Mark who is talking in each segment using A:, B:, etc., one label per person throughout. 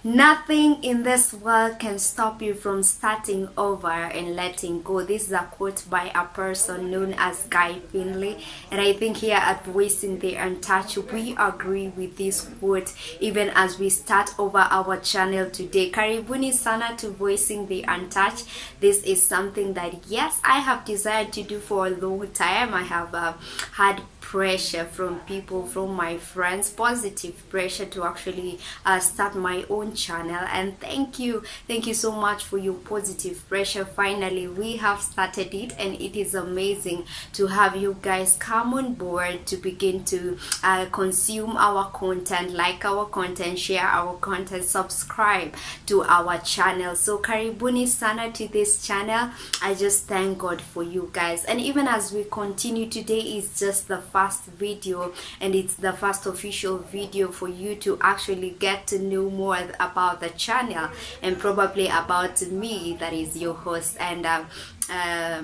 A: Nothing in this world can stop you from starting over and letting go. This is a quote by a person known as Guy Finley, and I think here at Voicing the Untouched, we agree with this quote even as we start over our channel today. Karibuni sana to Voicing the Untouched. This is something that, yes, I have desired to do for a long time. I have had pressure from people, from my friends, positive pressure to actually start my own channel, and thank you so much for your positive pressure. Finally we have started it, and it is amazing to have you guys come on board to begin to consume our content, like our content, share our content, subscribe to our channel. So karibuni sana to this channel. I just thank God for you guys, and even as we continue, today is just the first video, and it's the first official video for you to actually get to know more about the channel and probably about me, that is your host. And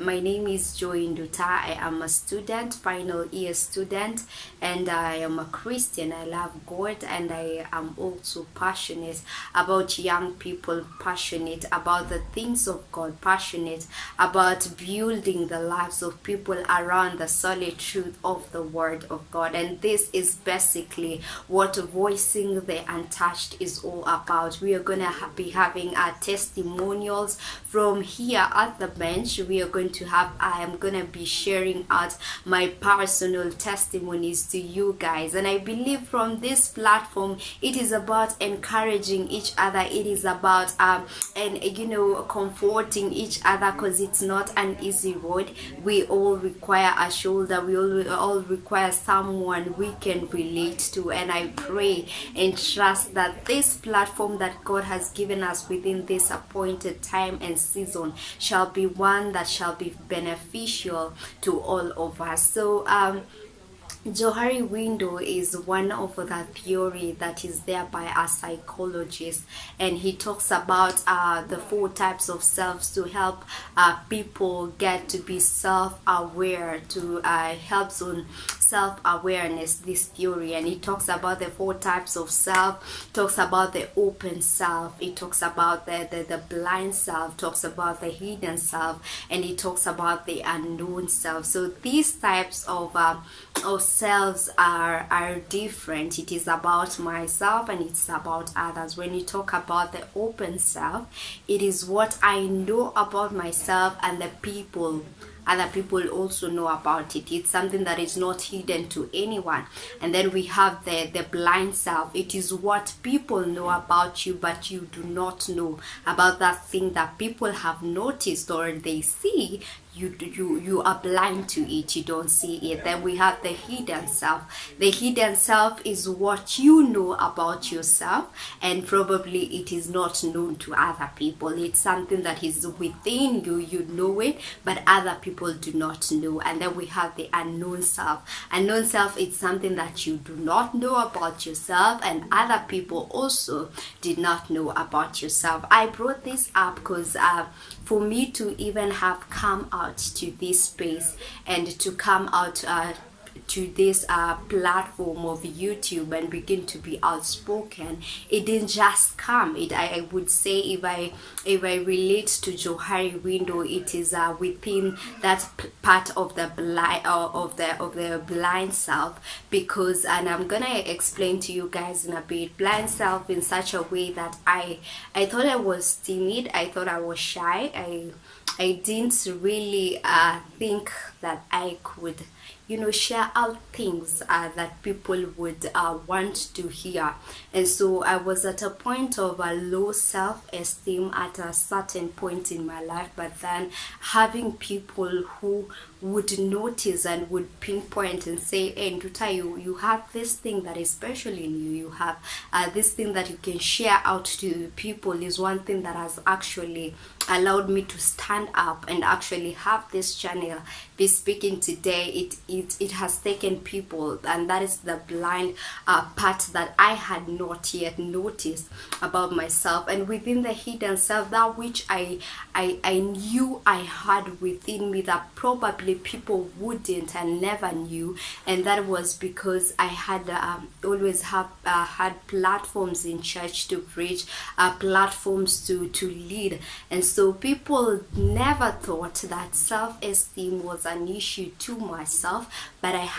A: my name is Joy Nduta. I am a student, final year student, and I am a Christian. I love God, and I am also passionate about young people, passionate about the things of God, passionate about building the lives of people around the solid truth of the Word of God. And this is basically what Voicing the Untouched is all about. We are gonna be having our testimonials from here at the bench. We are going to have, I am gonna be sharing out my personal testimonies to you guys, and I believe from this platform it is about encouraging each other. It is about comforting each other, because it's not an easy road. We all require a shoulder, we all require someone we can relate to, and I pray and trust that this platform that God has given us within this appointed time and season shall be one that shall be beneficial to all of us. So Johari window is one of the theory that is there by a psychologist, and he talks about the 4 types of selves to help people get to be self-aware, to helps on self-awareness, this theory. And he talks about the 4 types of self, talks about the open self, it talks about the blind self, talks about the hidden self, and he talks about the unknown self. So these types of selves are different. It is about myself and it's about others. When you talk about the open self, it is what I know about myself, and the other people also know about it. It's something that is not hidden to anyone. And then we have the blind self. It is what people know about you, but you do not know about that thing that people have noticed or they see. You are blind to it, you don't see it. Then we have the hidden self. The hidden self is what you know about yourself, and probably it is not known to other people. It's something that is within you, you know it, but other people do not know. And then we have the unknown self. Unknown self is something that you do not know about yourself, and other people also did not know about yourself. I brought this up because for me to even have come out to this space and to come out to this platform of YouTube and begin to be outspoken, it didn't just come. I would say, if I relate to Johari window, it is within that part of the blind self, because, and I'm gonna explain to you guys in a bit, blind self in such a way that I thought I was timid, I thought I was shy, I didn't really think that I could share out things that people would want to hear. And so I was at a point of a low self-esteem at a certain point in my life, but then having people who would notice and would pinpoint and say, hey Nduta, you have this thing that is special in you, you have this thing that you can share out to people, is one thing that has actually allowed me to stand up and actually have this channel be speaking today. It has taken people, and that is the blind part that I had not yet noticed about myself, and within the hidden self, that which I knew I had within me that probably people wouldn't and never knew. And that was because I had always have had platforms in church to preach, platforms to lead, and so people never thought that self-esteem was an issue to myself. But I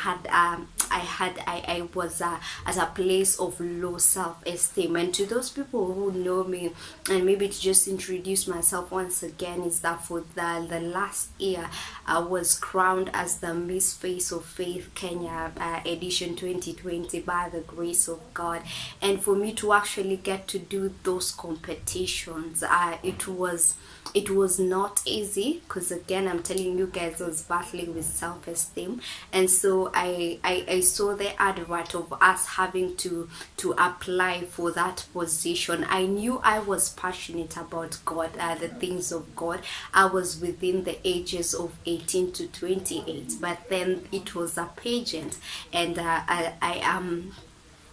A: was at a place of low self-esteem. And to those people who know me, and maybe to just introduce myself once again, is that for the last year I was crowned as the Miss Face of Faith Kenya edition 2020 by the grace of God. And for me to actually get to do those competitions, it was not easy, because again, I'm telling you guys, I was battling with self-esteem. And so I saw the advert of us having to apply for that position. I knew I was passionate about God, the things of God. I was within the ages of 18 to 28, but then it was a pageant, and I am,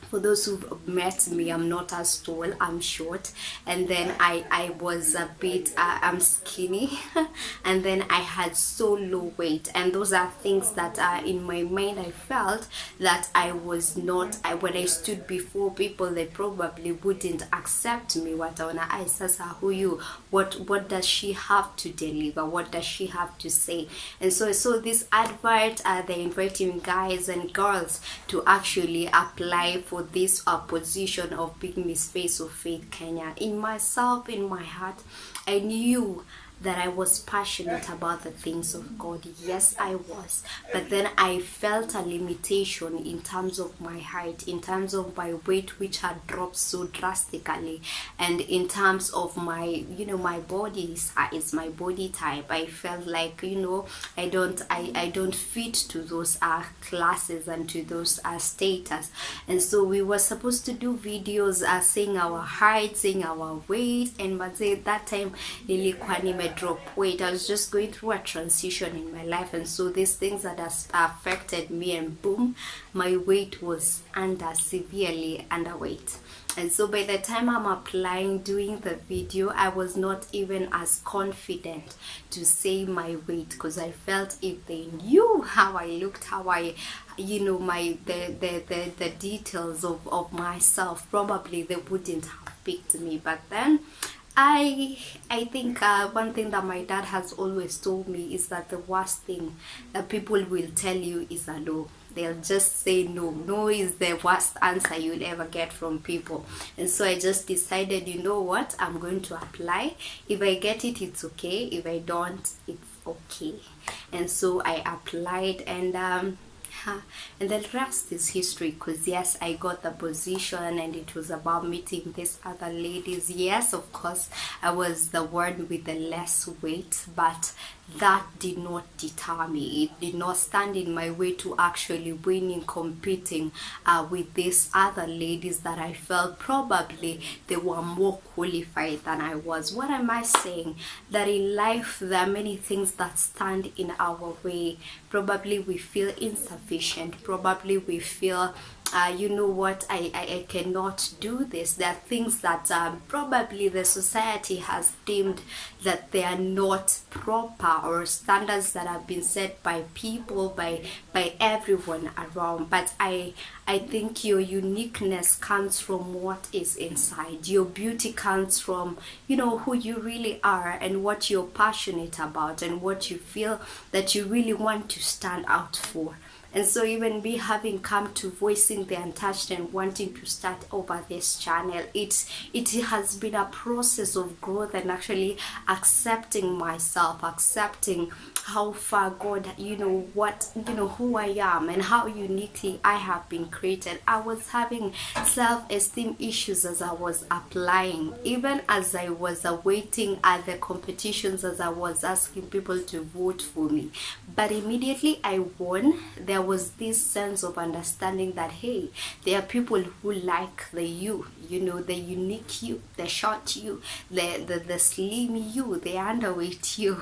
A: for those who've met me, I'm not as tall, I'm short, and then I was a bit I'm skinny and then I had so low weight, and those are things that in my mind I felt that I was not, when I stood before people, they probably wouldn't accept me. Wataona, I sasa huyu, what does she have to deliver, what does she have to say? And so I saw this advert, they're inviting guys and girls to actually apply for this position of being Miss Face of Faith Kenya. In myself, in my heart, I knew that I was passionate about the things of God. Yes, I was. But then I felt a limitation in terms of my height, in terms of my weight, which had dropped so drastically, and in terms of my, my body size, my body type. I felt like, I don't fit to those classes and to those status. And so we were supposed to do videos saying our height, saying our weight, and but that time nilikuwa drop weight. I was just going through a transition in my life, and so these things that has affected me, and boom, my weight was severely underweight. And so by the time I'm applying, doing the video, I was not even as confident to say my weight, because I felt if they knew how I looked, how I, the details of myself, probably they wouldn't have picked me. But then I think one thing that my dad has always told me is that the worst thing that people will tell you is a no. They'll just say no. No is the worst answer you'll ever get from people. And so I just decided, you know what, I'm going to apply. If I get it, it's okay. If I don't, it's okay. And so I applied, and the rest is history, because yes, I got the position, and it was about meeting these other ladies. Yes, of course, I was the one with the less weight, but that did not deter me. It did not stand in my way to actually winning, competing with these other ladies that I felt probably they were more qualified than I was. What am I saying? That in life there are many things that stand in our way. Probably we feel insufficient. Probably we feel you know what, I cannot do this. There are things that probably the society has deemed that they are not proper, or standards that have been set by people, by everyone around. But I think your uniqueness comes from what is inside. Your beauty comes from, who you really are, and what you're passionate about, and what you feel that you really want to stand out for. And so even me having come to Voicing the Untouched and wanting to start over this channel, it has been a process of growth and actually accepting myself, accepting how far God, who I am and how uniquely I have been created. I was having self-esteem issues as I was applying, even as I was awaiting at the competitions, as I was asking people to vote for me. But immediately I won, there was this sense of understanding that, hey, there are people who like the you, the unique you, the short you, the slim you, the underweight you.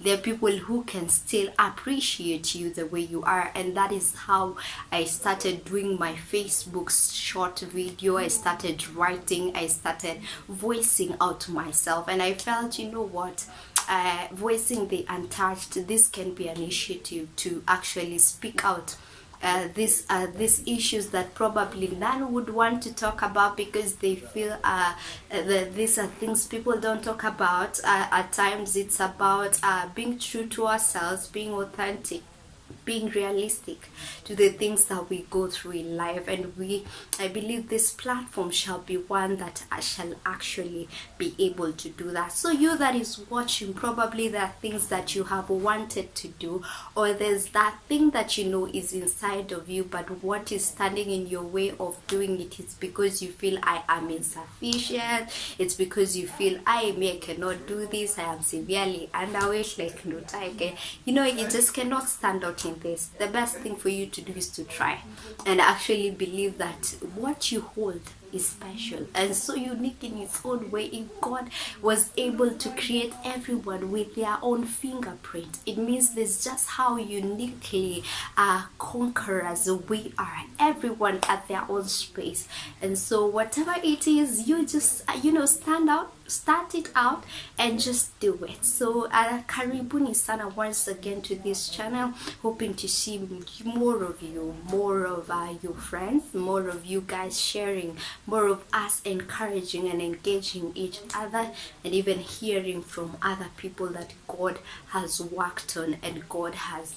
A: There are people who can still appreciate you the way you are. And that is how I started doing my Facebook short video. I started writing, I started voicing out myself, and I felt, voicing the untouched, this can be an initiative to actually speak out these issues that probably none would want to talk about, because they feel that these are things people don't talk about. At times it's about being true to ourselves, being authentic, being realistic to the things that we go through in life. And I believe this platform shall be one that I shall actually be able to do that. So you that is watching, probably there are things that you have wanted to do, or there's that thing that is inside of you, but what is standing in your way of doing it is because you feel I am insufficient. It's because you feel I cannot do this, I am severely underweight, like no time. You just cannot stand out in this. The best thing for you to do is to try and actually believe that what you hold is special and so unique in its own way. If God was able to create everyone with their own fingerprint, it means there's just how uniquely conquerors we are, everyone at their own space. And so whatever it is, you just stand out, start it out, and just do it. So karibuni sana once again to this channel, hoping to see more of you, more of your friends, more of you guys sharing, more of us encouraging and engaging each other, and even hearing from other people that God has worked on and God has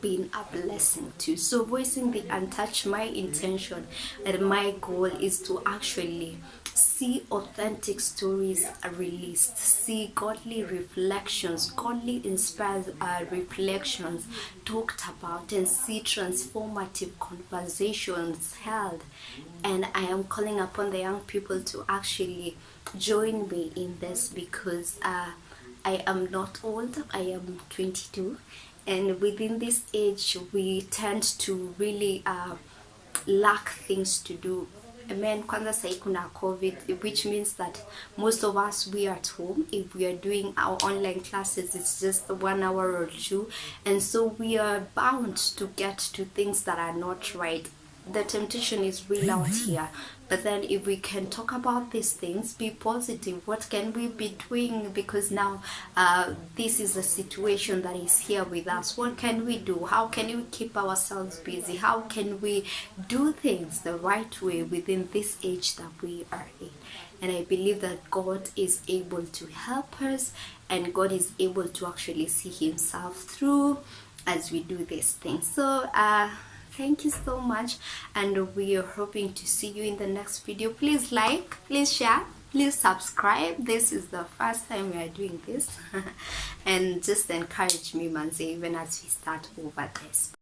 A: been a blessing to. So voicing the untouched, my intention and my goal is to actually see authentic stories released, see godly reflections, godly inspired reflections talked about, and see transformative conversations held. And I am calling upon the young people to actually join me in this, because I am not old, I am 22, and within this age we tend to really lack things to do. Kwanza sai kuna COVID, which means that most of us, we are at home. If we are doing our online classes, it's just 1 hour or 2, and so we are bound to get to things that are not right. The temptation is real out here. But then if we can talk about these things, be positive, what can we be doing? Because now this is a situation that is here with us. What can we do? How can we keep ourselves busy? How can we do things the right way within this age that we are in? And I believe that God is able to help us, and God is able to actually see himself through as we do these things. So thank you so much, and we are hoping to see you in the next video. Please like, please share, please subscribe. This is the first time we are doing this and just encourage me, Manze, even as we start over this.